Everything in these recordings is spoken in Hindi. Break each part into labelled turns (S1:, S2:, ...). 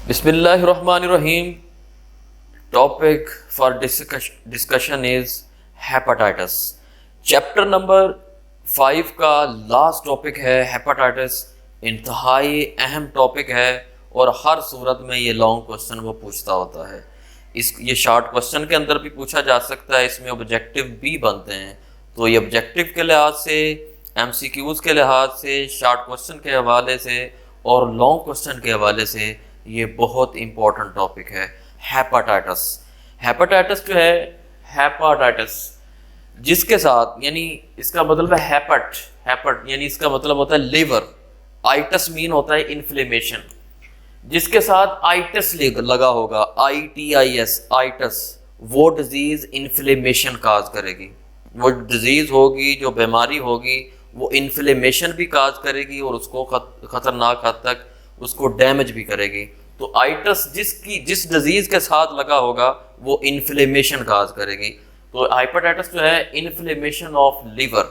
S1: बिस्मिल्लाहिर्रहमानिर्रहीम। Topic for discussion is hepatitis. Chapter number 5 का लास्ट टॉपिक है हेपेटाइटिस। इंतहाई अहम टॉपिक है और हर सूरत में ये लॉन्ग क्वेश्चन वो पूछता होता है। ये शॉर्ट क्वेश्चन के अंदर भी पूछा जा सकता है, इसमें ऑब्जेक्टिव भी बनते हैं। तो ये ऑब्जेक्टिव के लिहाज से, एमसीक्यूज़ के लिहाज से, शॉर्ट क्वेश्चन के हवाले से और लॉन्ग क्वेश्चन के हवाले से ये बहुत इंपॉर्टेंट टॉपिक है हेपेटाइटिस। हेपेटाइटिस जो है, हेपेटाइटिस जिसके साथ, यानी इसका मतलब है हेपट यानी इसका मतलब होता है लिवर। आइटस मीन होता है इन्फ्लेमेशन। जिसके साथ आइटस लगा होगा, ITIS, आइटस, वो डिजीज इन्फ्लेमेशन काज करेगी। वो डिजीज होगी, जो बीमारी होगी, वो इन्फ्लेमेशन भी काज करेगी और उसको खतरनाक हद तक उसको डैमेज भी करेगी। तो आइटस जिस डिजीज के साथ लगा होगा वो इन्फ्लेमेशन काज करेगी। तो हेपेटाइटिस जो है इन्फ्लेमेशन ऑफ लिवर,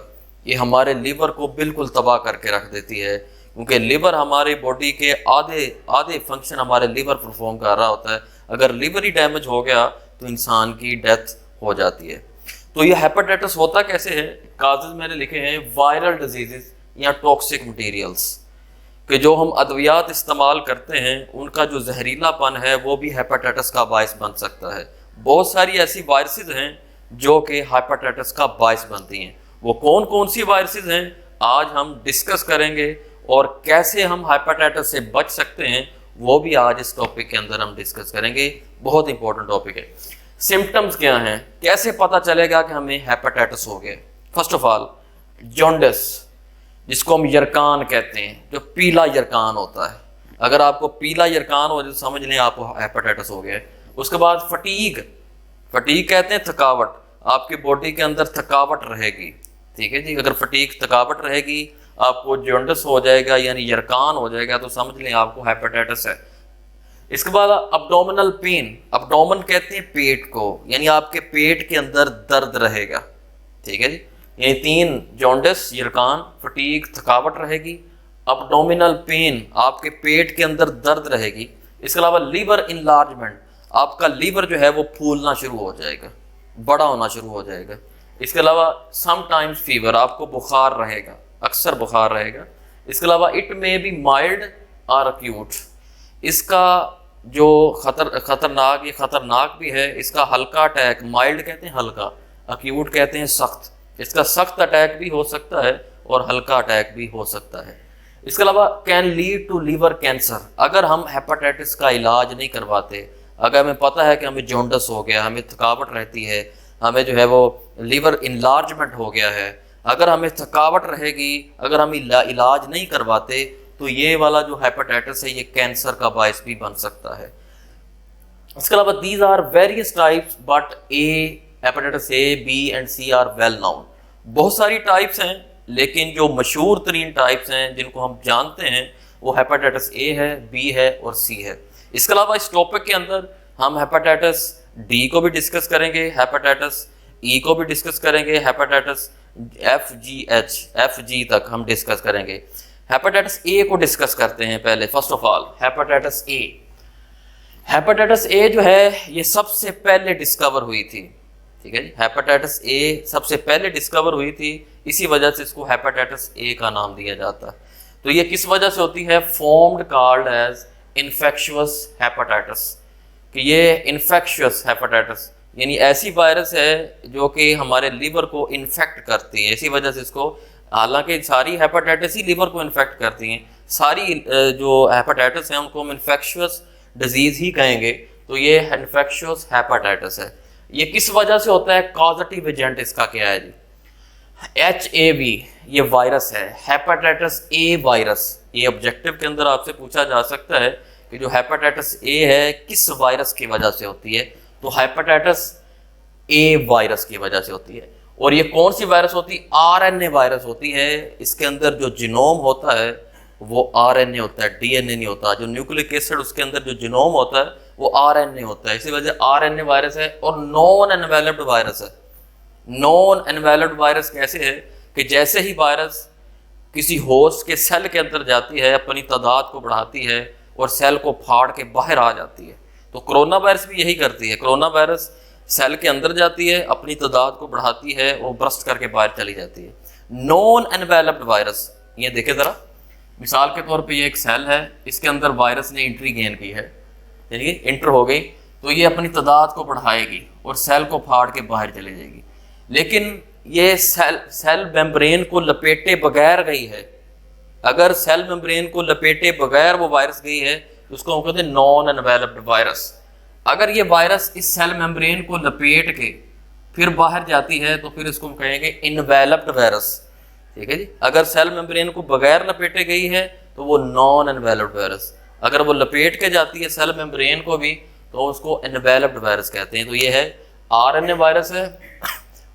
S1: ये हमारे लिवर को बिल्कुल तबाह करके रख देती है, क्योंकि लिवर हमारे बॉडी के आधे फंक्शन हमारे लिवर परफॉर्म कर रहा होता है। अगर लिवर ही डैमेज हो गया तो इंसान की डेथ हो जाती है। तो ये हेपेटाइटिस होता कैसे है? काजेज मैंने लिखे हैं वायरल डिजीजेस या टॉक्सिक मटेरियल्स, कि जो हम अद्वियात इस्तेमाल करते हैं उनका जो जहरीलापन है वो भी हेपेटाइटिस का बायस बन सकता है। बहुत सारी ऐसी वायरसेस हैं जो कि हेपेटाइटिस का बायस बनती हैं। वो कौन कौन सी वायरसेस हैं आज हम डिस्कस करेंगे, और कैसे हम हेपेटाइटिस से बच सकते हैं वो भी आज इस टॉपिक के अंदर हम डिस्कस करेंगे। बहुत इंपॉर्टेंट टॉपिक है। सिम्टम्स क्या हैं, कैसे पता चलेगा कि हमें हेपेटाइटिस हो गया? फर्स्ट ऑफ ऑल जॉन्डिस, जिसको हम यरकान कहते हैं, जो पीला यरकान होता है। अगर आपको पीला यरकान हो तो समझ लें आपको हेपेटाइटिस हो गया है। उसके बाद फटीग कहते हैं थकावट, आपकी बॉडी के अंदर थकावट रहेगी। ठीक है जी, अगर फटीग थकावट रहेगी, आपको जॉन्डिस हो जाएगा यानी यरकान हो जाएगा, तो समझ लें आपको हेपेटाइटिस है। इसके बाद अब्डोमिनल पेन, अब्डोमन कहते हैं पेट को, यानी आपके पेट के अंदर दर्द रहेगा। ठीक है जी, ये 3 जॉन्डिस, यरकान, फटीग, थकावट रहेगी। अब्डोमिनल पेन, आपके पेट के अंदर दर्द रहेगी। इसके अलावा लीवर इनलार्जमेंट, आपका लीवर जो है वो फूलना शुरू हो जाएगा, बड़ा होना शुरू हो जाएगा। इसके अलावा समटाइम्स फीवर, आपको बुखार रहेगा, अक्सर बुखार रहेगा। इसके अलावा इट मे बी माइल्ड और अक्यूट, इसका जो खतरनाक भी है, इसका हल्का अटैक, माइल्ड कहते हैं हल्का, अक्यूट कहते हैं सख्त। इसका सख्त अटैक भी हो सकता है और हल्का अटैक भी हो सकता है। इसके अलावा can lead to liver cancer, अगर हम हेपेटाइटिस का इलाज नहीं करवाते, अगर हमें पता है कि हमें जॉन्डिस हो गया, हमें थकावट रहती है, हमें जो है वो लीवर इनलार्जमेंट हो गया है, अगर हमें थकावट रहेगी, अगर हम इलाज नहीं करवाते, तो ये वाला जो हेपेटाइटिस है ये कैंसर का बायस भी बन सकता है। इसके अलावा these are various types but hepatitis A, B and C are well known. बहुत सारी टाइप्स हैं, लेकिन जो मशहूर तरीन टाइप्स हैं जिनको हम जानते हैं वो हेपेटाइटिस A है, B है और C है। इसके अलावा इस टॉपिक के अंदर हम हेपेटाइटिस D को भी डिस्कस करेंगे, हेपेटाइटिस E को भी डिस्कस करेंगे, हेपेटाइटिस FG तक हम डिस्कस करेंगे। हेपेटाइटिस A को डिस्कस करते हैं पहले। First of all hepatitis A, hepatitis A जो है ये सबसे पहले डिस्कवर हुई थी। ठीक है जी, हेपेटाइटिस A सबसे पहले डिस्कवर हुई थी, इसी वजह से इसको हेपेटाइटिस A का नाम दिया जाता है। तो ये किस वजह से होती है? Formed called as infectious hepatitis, कि ये इन्फेक्शियस हेपेटाइटिस यानी ऐसी वायरस है जो कि हमारे लीवर को इन्फेक्ट करती है। इसी वजह से इसको, हालांकि सारी हेपेटाइटिस ही लीवर को इन्फेक्ट करती हैं, सारी जो हेपेटाइटिस हैं उनको हम इन्फेक्शियस डिजीज़ ही कहेंगे। तो ये इन्फेक्शियस हेपेटाइटिस है। ये किस वजह से होता है? कॉजेटिव एजेंट इसका क्या है जी? HAV ये वायरस है, हेपेटाइटिस A वायरस। ये ऑब्जेक्टिव के अंदर आपसे पूछा जा सकता है कि जो हेपेटाइटिस A है किस वायरस की वजह से होती है? तो हेपेटाइटिस A वायरस की वजह से होती है। और ये कौन सी वायरस होती है? RNA वायरस होती है। इसके अंदर जो जीनोम होता है वो RNA होता है, DNA नहीं होता। जो न्यूक्लिक एसिड उसके अंदर जो जीनोम होता है वो RNA होता है, इसी वजह RNA वायरस है। और नॉन एनवेलप्ड वायरस है। नॉन एनवेलप्ड वायरस कैसे है? कि जैसे ही वायरस किसी होस्ट के सेल के अंदर जाती है, अपनी तादाद को बढ़ाती है और सेल को फाड़ के बाहर आ जाती है। तो कोरोना वायरस भी यही करती है। कोरोना वायरस सेल के अंदर जाती है, अपनी तादाद को बढ़ाती है और ब्रस्ट करके बाहर चली जाती है। नॉन एनवेलप्ड वायरस, ये देखे ज़रा, मिसाल के तौर पे ये एक सेल है, इसके अंदर वायरस ने एंट्री गेन की है, यानी कि इंटर हो गई, तो ये अपनी तादाद को बढ़ाएगी और सेल को फाड़ के बाहर चली जाएगी। लेकिन ये सेल मेम्ब्रेन को लपेटे बगैर गई है। अगर सेल मेम्ब्रेन को लपेटे बगैर वो वायरस गई है तो उसको हम कहते हैं नॉन एनवेलप्ड वायरस। अगर ये वायरस इस सेल मेम्ब्रेन को लपेट के फिर बाहर जाती है तो फिर इसको हम कहेंगे इनवेलप्ड वायरस। ठीक है जी। अगर सेल मेम्ब्रेन को बगैर लपेटे गई है तो वो नॉन एनवेलप्ड वायरस, अगर वो लपेट के जाती है सेल मेम्ब्रेन को भी तो उसको एनवेलप्ड वायरस कहते हैं। तो ये है आरएनए वायरस है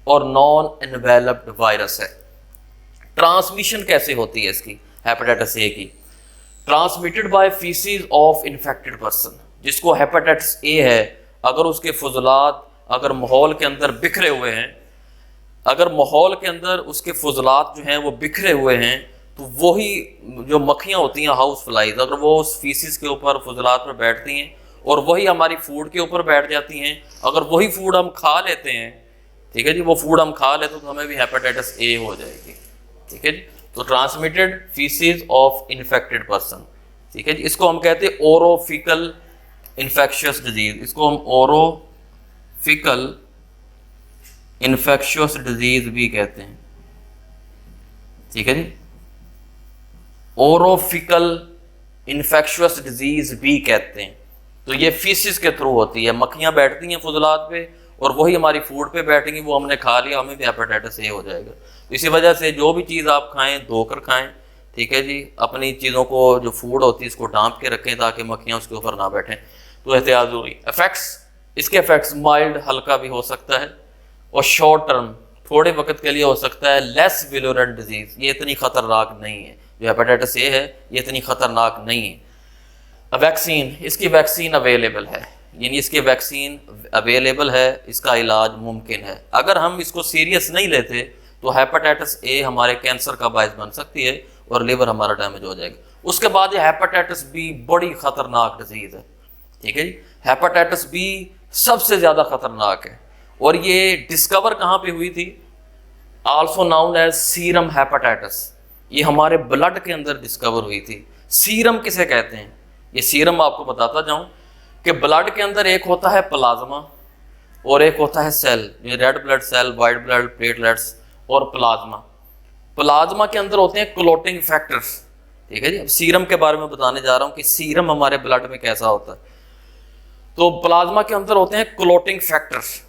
S1: और नॉन एनवेलप्ड वायरस है। ट्रांसमिशन कैसे होती है इसकी, हेपेटाइटिस ए की? Transmitted by faeces of infected person. जिसको हेपेटाइटिस ए है, अगर उसके फुजलात अगर माहौल के अंदर बिखरे हुए हैं, अगर माहौल के अंदर उसके फुजलात जो हैं वो बिखरे हुए हैं, तो वही जो मक्खियाँ होती हैं हाउस फ्लाइज, अगर वो उस फीसिस के ऊपर फुजलात पर बैठती हैं और वही हमारी फूड के ऊपर बैठ जाती हैं, अगर वही फूड हम खा लेते हैं, ठीक है जी, वो फूड हम खा लेते तो हमें भी हेपेटाइटिस ए हो जाएगी। ठीक है जी। तो transmitted faeces of infected person, ठीक है जी, इसको हम कहते हैं ओरोफिकल इन्फेक्शियस डिजीज। इसको हम ओरोफिकल इन्फेक्शियस डिजीज भी कहते हैं। ठीक है जी, ओरोफिकल इन्फेक्शियस डिजीज भी कहते हैं। तो ये फीसिस के थ्रू होती है, मक्खियां बैठती हैं फुजलात पे और वही हमारी फूड पे बैठेंगी, वो हमने खा लिया, हमें भी हेपेटाइटिस ए हो जाएगा। तो इसी वजह से जो भी चीज़ आप खाएं धोकर खाएं, ठीक है जी, अपनी चीज़ों को जो फूड होती है इसको ढांप के रखें ताकि मक्खियाँ उसके ऊपर ना बैठें। तो एहतियात जरूरी। इफेक्ट्स, इसके इफेक्ट्स माइल्ड, हल्का भी हो सकता है और शॉर्ट टर्म, थोड़े वक्त के लिए हो सकता है। लेस विलोरेंट डिजीज, ये इतनी खतरनाक नहीं है, जो हेपेटाइटिस ए है ये इतनी खतरनाक नहीं है। वैक्सीन, इसकी वैक्सीन अवेलेबल है, यानी इसकी वैक्सीन अवेलेबल है, इसका इलाज मुमकिन है। अगर हम इसको सीरियस नहीं लेते तो हेपेटाइटिस ए हमारे कैंसर का बायस बन सकती है और लिवर हमारा डैमेज हो जाएगा। उसके बाद ये हेपेटाइटिस बी बड़ी खतरनाक डिजीज है। ठीक है जी, हेपेटाइटिस बी सबसे ज़्यादा खतरनाक है और ये डिस्कवर कहाँ पे हुई थी? Also known as serum hepatitis. ये हमारे ब्लड के अंदर डिस्कवर हुई थी। सीरम किसे कहते हैं? ये सीरम आपको बताता जाऊं कि ब्लड के अंदर एक होता है प्लाज्मा और एक होता है सेल, ये red blood cell, white blood platelets और प्लाज्मा। प्लाज्मा के अंदर होते हैं क्लोटिंग फैक्टर्स। ठीक है जी, अब सीरम के बारे में बताने जा रहा हूं कि सीरम हमारे ब्लड में कैसा होता है। तो प्लाज्मा के अंदर होते हैं क्लोटिंग फैक्टर्स।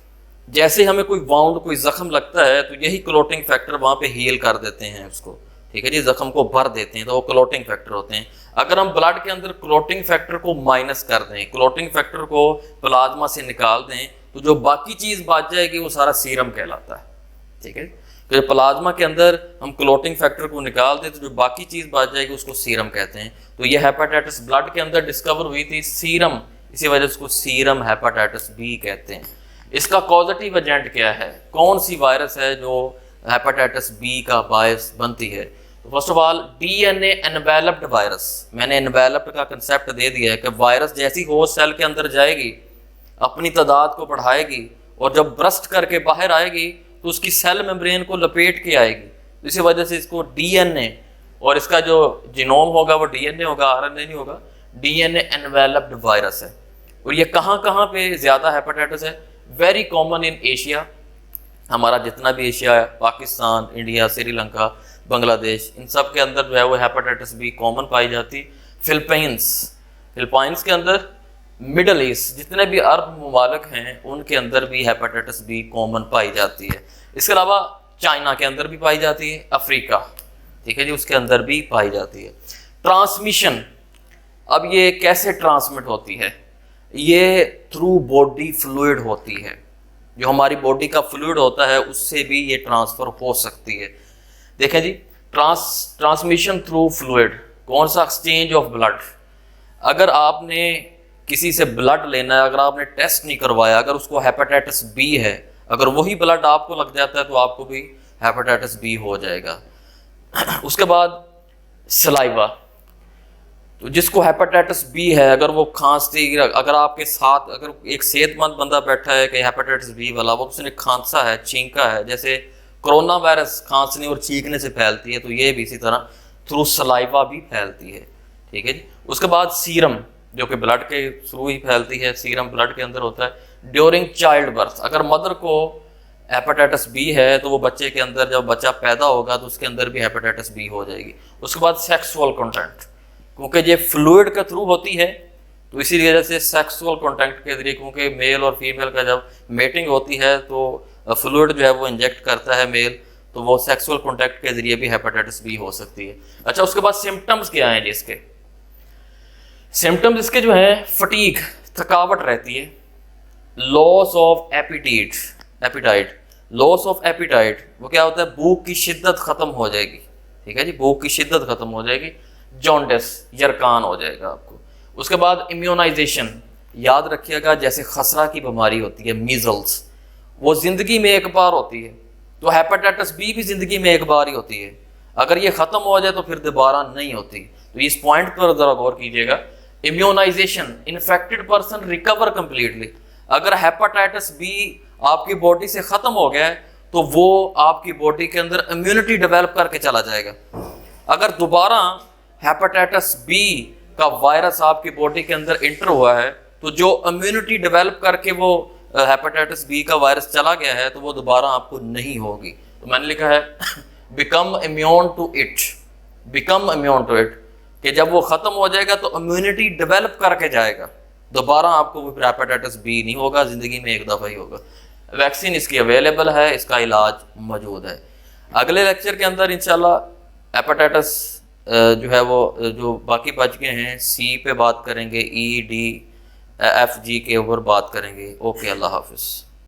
S1: जैसे हमें कोई वाउंड, कोई जख्म लगता है तो यही क्लोटिंग फैक्टर वहां पे हील कर देते हैं उसको। ठीक है जी, जख्म को भर देते हैं, तो वो क्लोटिंग फैक्टर होते हैं। अगर हम ब्लड के अंदर क्लोटिंग फैक्टर को माइनस कर दें, क्लोटिंग फैक्टर को प्लाज्मा से निकाल दें, तो जो बाकी चीज बच जाएगी वो सारा सीरम कहलाता है। ठीक है, तो प्लाज्मा के अंदर हम क्लोटिंग फैक्टर को निकाल दें तो जो बाकी चीज बच जाएगी उसको सीरम कहते हैं। तो ये हेपेटाइटिस ब्लड के अंदर डिस्कवर हुई थी, सीरम, इसी वजह से उसको सीरम हेपेटाइटिस बी कहते हैं। इसका कॉजेटिव एजेंट क्या है? कौन सी वायरस है जो हेपेटाइटिस बी का बायस बनती है? तो first of all DNA enveloped virus. मैंने एनवेलप्ड का कंसेप्ट दे दिया है कि वायरस जैसी होस्ट सेल के अंदर जाएगी, अपनी तादाद को बढ़ाएगी और जब ब्रस्ट करके बाहर आएगी तो उसकी सेल मेम्ब्रेन को लपेट के आएगी। तो इसी वजह से इसको डीएनए, और इसका जो जीनोम होगा वो डीएनए होगा, आरएनए नहीं होगा। डीएनए एनवेलप्ड वायरस है। और ये कहाँ कहाँ पे ज़्यादा हेपेटाइटिस है? Very common in Asia. हमारा जितना भी एशिया है, पाकिस्तान, इंडिया, श्रीलंका, बांग्लादेश, इन सब के अंदर जो है वो हेपेटाइटिस बी कॉमन पाई जाती। फिलिपाइंस के अंदर, मिडल ईस्ट, जितने भी अरब ममालिक हैं उनके अंदर भी हेपेटाइटिस बी कॉमन पाई जाती है। इसके अलावा चाइना के अंदर भी पाई जाती है, अफ्रीका, ठीक है जी, उसके अंदर भी पाई जाती है। ट्रांसमिशन, अब ये कैसे ट्रांसमिट होती है? ये थ्रू बॉडी फ्लूइड होती है। जो हमारी बॉडी का फ्लूइड होता है उससे भी ये ट्रांसफर हो सकती है। देखें जी, ट्रांसमिशन थ्रू फ्लूइड, कौन सा? Exchange of blood. अगर आपने किसी से ब्लड लेना है, अगर आपने टेस्ट नहीं करवाया, अगर उसको हेपेटाइटिस बी है, अगर वही ब्लड आपको लग जाता है तो आपको भी हेपेटाइटिस बी हो जाएगा। उसके बाद सलाइवा, तो जिसको हेपेटाइटिस बी है, अगर वो खांसती, अगर आपके साथ अगर एक सेहतमंद बंदा बैठा है कि हेपेटाइटिस बी वाला, वो उसने खांसा है, छींका है, जैसे कोरोना वायरस खांसने और छींकने से फैलती है, तो ये भी इसी तरह थ्रू सलाइवा भी फैलती है। ठीक है जी। उसके बाद सीरम, जो कि ब्लड के थ्रू ही फैलती है, सीरम ब्लड के अंदर होता है। ड्यूरिंग चाइल्ड बर्थ, अगर मदर को हेपेटाइटिस बी है तो वो बच्चे के अंदर, जब बच्चा पैदा होगा तो उसके अंदर भी हेपेटाइटिस बी हो जाएगी। उसके बाद सेक्सुअल कॉन्टैक्ट, क्योंकि ये फ्लूइड के थ्रू होती है, तो इसी वजह से सेक्सुअल कॉन्टैक्ट के जरिए, क्योंकि मेल और फीमेल का जब मेटिंग होती है तो फ्लूइड जो है वो इंजेक्ट करता है मेल, तो वो सेक्सुअल कॉन्टैक्ट के जरिए भी हेपेटाइटिस बी हो सकती है। अच्छा, उसके बाद सिम्टम्स क्या हैं जी इसके? सिम्टम्स इसके जो हैं, फटीग, थकावट रहती है, loss of appetite, loss of appetite, वो क्या होता है, भूख की शिद्दत खत्म हो जाएगी। ठीक है जी, भूख की शिद्दत खत्म हो जाएगी। जॉन्डिस, यरकान हो जाएगा आपको। उसके बाद इम्यूनाइजेशन, याद रखिएगा, जैसे खसरा की बीमारी होती है, मीजल्स, वो जिंदगी में एक बार होती है, तो हेपेटाइटिस बी भी जिंदगी में एक बार ही होती है। अगर ये खत्म हो जाए तो फिर दोबारा नहीं होती। तो इस पॉइंट पर जरा गौर कीजिएगा। Immunisation, infected person recover completely. अगर हेपेटाइटिस बी आपकी बॉडी से खत्म हो गया है तो वो आपकी बॉडी के अंदर इम्यूनिटी डेवलप करके चला जाएगा। अगर दोबारा हेपेटाइटिस बी का वायरस आपकी बॉडी के अंदर इंटर हुआ है, तो जो इम्यूनिटी डेवलप करके वो हेपेटाइटिस बी का वायरस चला गया है, तो वो दोबारा आपको नहीं होगी। तो मैंने लिखा है become immune to it, become immune to it, कि जब वो खत्म हो जाएगा तो इम्यूनिटी डेवलप करके जाएगा, दोबारा आपको हेपेटाइटिस बी नहीं होगा, जिंदगी में एक दफ़ा ही होगा। वैक्सीन इसकी अवेलेबल है, इसका इलाज मौजूद है। अगले लेक्चर के अंदर इंशाल्लाह हेपेटाइटिस जो है वो जो बाकी बच गए हैं, सी पे बात करेंगे, ई डी एफ जी के ऊपर बात करेंगे। ओके, अल्लाह हाफिज़।